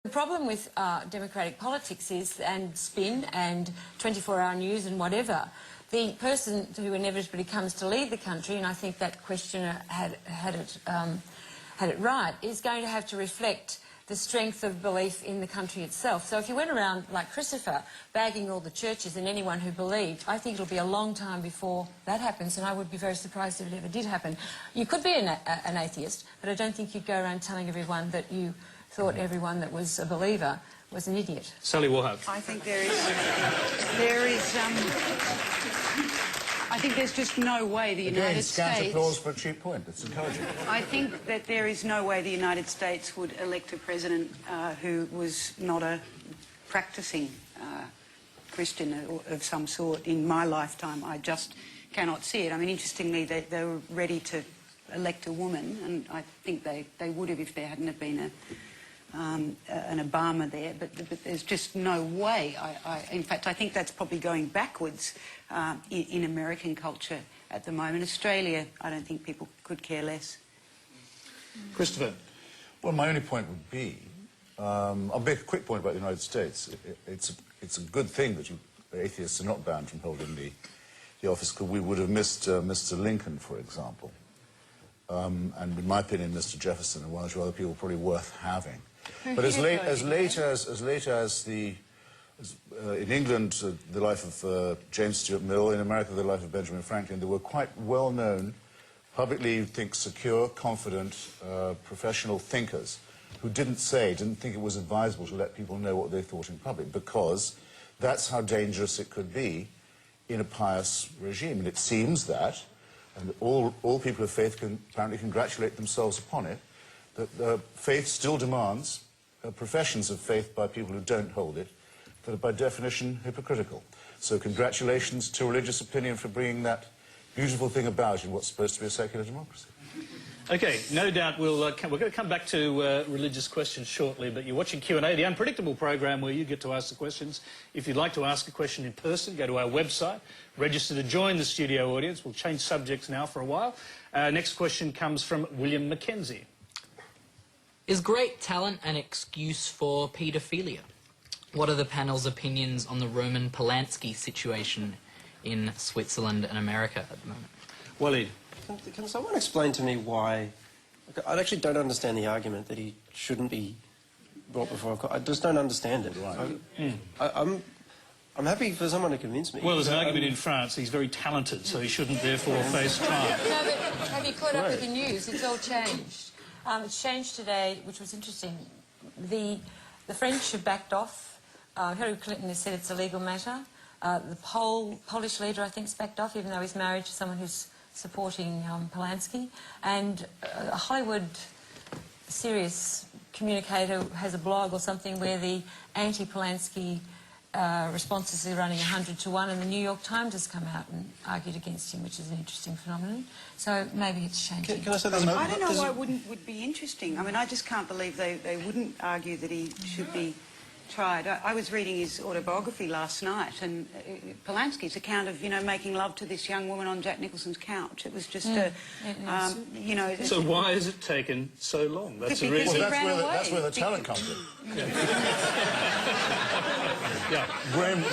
The problem with democratic politics is, and spin and 24-hour news and whatever, the person who inevitably comes to lead the country, and I think that questioner had it right, is going to have to reflect the strength of belief in the country itself. So if you went around, like Christopher, bagging all the churches and anyone who believed, I think it'll be a long time before that happens, and I would be very surprised if it ever did happen. You could be an atheist, but I don't think you'd go around telling everyone that you thought everyone that was a believer was an idiot. Sally Warhope. I think I think there's just no way the United States... Again, scant applause for a cheap point. It's encouraging. I think that there is no way the United States would elect a president who was not a practising Christian of some sort in my lifetime. I just cannot see it. I mean, interestingly, they were ready to elect a woman, and I think they would have if there hadn't have been an Obama there, but there's just no way. In fact, I think that's probably going backwards in American culture at the moment. Australia, I don't think people could care less. Christopher. Well, my only point would be, I'll make a quick point about the United States. It's a good thing that atheists are not banned from holding the office, because we would have missed Mr. Lincoln, for example. And in my opinion, Mr. Jefferson and one or two other people probably worth having. But as late as in England, the life of James Stuart Mill, in America, the life of Benjamin Franklin, there were quite well-known, publicly, you'd think, secure, confident, professional thinkers who didn't think it was advisable to let people know what they thought in public, because that's how dangerous it could be in a pious regime. And it seems that, and all people of faith can apparently congratulate themselves upon it, that faith still demands professions of faith by people who don't hold it, that are by definition hypocritical. So congratulations to religious opinion for bringing that beautiful thing about in what's supposed to be a secular democracy. OK, no doubt we're going to come back to religious questions shortly, but you're watching Q&A, the unpredictable program where you get to ask the questions. If you'd like to ask a question in person, go to our website, register to join the studio audience. We'll change subjects now for a while. Next question comes from William Mackenzie. Is great talent an excuse for paedophilia? What are the panel's opinions on the Roman Polanski situation in Switzerland and America at the moment? Waleed. Can someone explain to me why... I actually don't understand the argument that he shouldn't be brought before a court. I just don't understand it. I'm happy for someone to convince me. Well, there's an argument in France. He's very talented, so he shouldn't therefore face trial. No, but have you caught up with the news? It's all changed. It's changed today, which was interesting. The French have backed off. Hillary Clinton has said it's a legal matter. The Polish leader, I think, has backed off, even though he's married to someone who's supporting Polanski. And a Hollywood serious communicator has a blog or something where the anti-Polanski responses are running 100 to 1, and the New York Times has come out and argued against him, which is an interesting phenomenon. So maybe it's changing. Can I say I don't know why it would be interesting. I mean, I just can't believe they wouldn't argue that he should be tried. I was reading his autobiography last night, and Polanski's account of, making love to this young woman on Jack Nicholson's couch. It was just So why has it taken so long? That's a reason. That's where the talent comes in. Yeah. Rem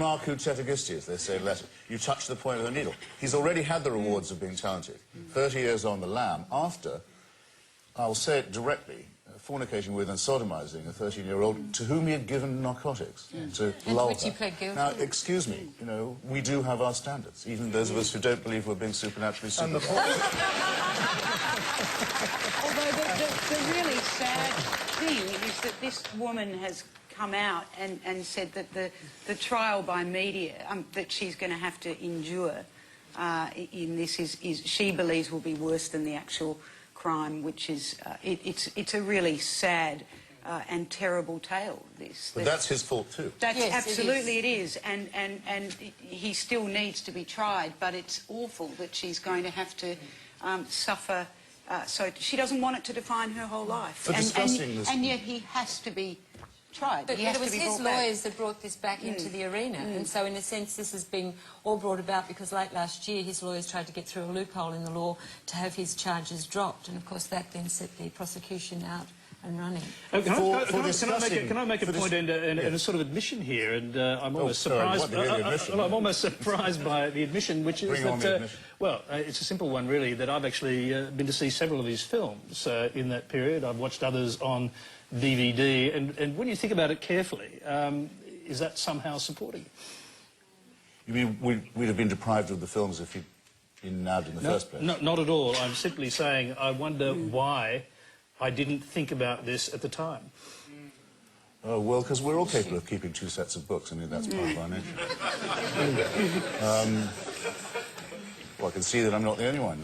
arcu tetagistes, they say in Latin. You touch the point of the needle. He's already had the rewards of being talented. 30 years on the lam after, I'll say it directly, fornicating with and sodomizing a 13-year-old to whom he had given narcotics to lull her. Now, excuse me, we do have our standards, even those of us who don't believe we're being supernaturally superhuman. Although the really sad thing is that this woman has come out and said that the trial by media that she's going to have to endure in this is she believes will be worse than the actual crime, which is it's a really sad and terrible tale. But that's his fault too. That's absolutely it is, and he still needs to be tried. But it's awful that she's going to have to suffer. So she doesn't want it to define her whole life, and yet he has to be tried. But it was his lawyers that brought this back into the arena, and so in a sense this has been all brought about because late last year his lawyers tried to get through a loophole in the law to have his charges dropped, and of course that then set the prosecution out and running. Can I make a point and a sort of admission here? And I'm almost surprised. I'm almost surprised by the admission, which is that. Well, it's a simple one, really. That I've actually been to see several of his films in that period. I've watched others on DVD, and when you think about it carefully, is that somehow supporting it? You mean we'd have been deprived of the films if he'd been nabbed in the first place? No, not at all. I'm simply saying I wonder why I didn't think about this at the time. Oh, well, because we're all capable of keeping 2 sets of books. I mean, that's part of our nature. Well, I can see that I'm not the only one.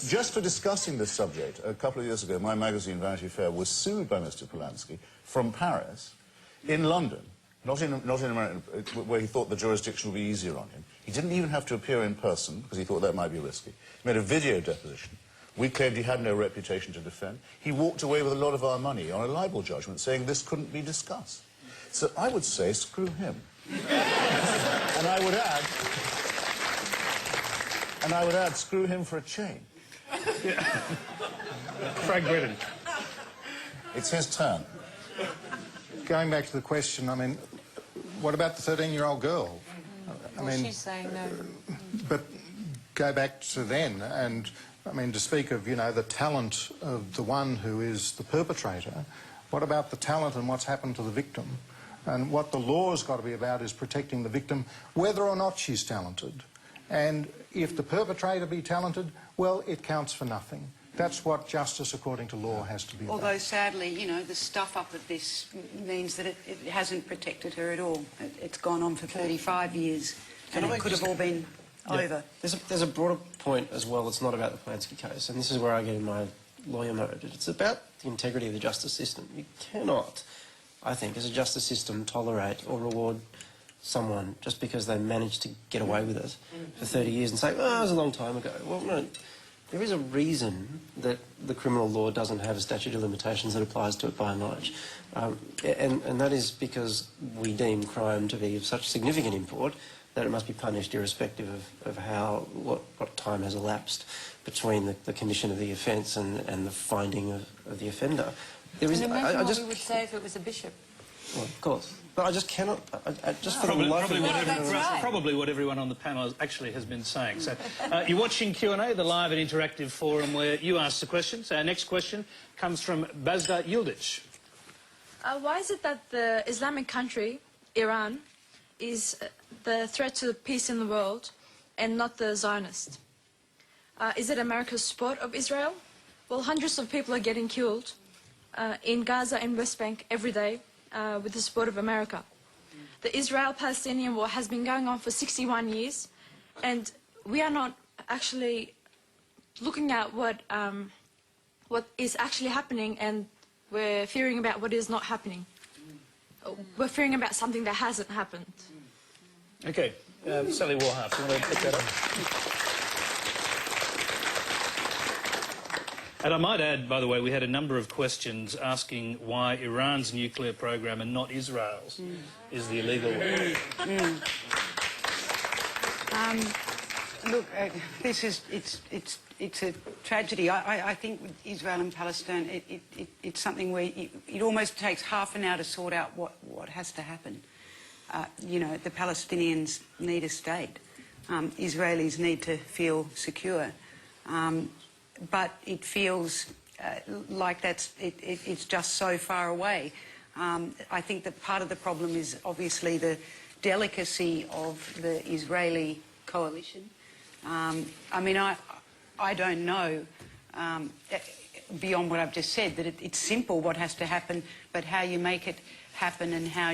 Just for discussing this subject, a couple of years ago, my magazine, Vanity Fair, was sued by Mr. Polanski from Paris in London. Not in America, where he thought the jurisdiction would be easier on him. He didn't even have to appear in person, because he thought that might be risky. He made a video deposition. We claimed he had no reputation to defend. He walked away with a lot of our money on a libel judgment, saying this couldn't be discussed. So I would say, screw him. And I would add, screw him for a chain. Frank Brennan. It's his turn. Going back to the question, I mean, what about the 13-year-old girl? I mean, she's saying no. But go back to then, and I mean, to speak of, you know, the talent of the one who is the perpetrator, what about the talent and what's happened to the victim? And what the law's got to be about is protecting the victim, whether or not she's talented. And if the perpetrator be talented, well, it counts for nothing. That's what justice, according to law, has to be about. Although, sadly, you know, the stuff-up of this means that it hasn't protected her at all. It's gone on for 35 years, and it could have all been over. There's a broader point as well. It's not about the Polanski case, and this is where I get in my lawyer mode. It's about the integrity of the justice system. You cannot, I think, as a justice system, tolerate or reward someone just because they managed to get away with it for 30 years and say, oh, it was a long time ago. Well, no. There is a reason that the criminal law doesn't have a statute of limitations that applies to it by and large. And that is because we deem crime to be of such significant import that it must be punished irrespective of what time has elapsed between the commission of the offence and the finding of the offender. There is, imagine what we would say if it was a bishop. Well, of course. But I just cannot... Probably what everyone on the panel actually has been saying. So, you're watching Q&A, the live and interactive forum where you ask the questions. Our next question comes from Bazda Yildiz. Why is it that the Islamic country, Iran, is the threat to the peace in the world and not the Zionist? Is it America's support of Israel? Well, hundreds of people are getting killed in Gaza and West Bank every day. With the support of America. The Israel-Palestinian war has been going on for 61 years, and we are not actually looking at what is actually happening, and we're fearing about what is not happening. We're fearing about something that hasn't happened. Okay, Sally Warhart, do you want to pick that up? And I might add, by the way, we had a number of questions asking why Iran's nuclear program and not Israel's is the illegal one. Look, this is it's a tragedy. I think with Israel and Palestine, it's something where it almost takes half an hour to sort out what has to happen. You know, the Palestinians need a state. Israelis need to feel secure. But it feels like it's just so far away. I think that part of the problem is obviously the delicacy of the Israeli coalition. I mean, I don't know, beyond what I've just said, that it's simple what has to happen, but how you make it happen and how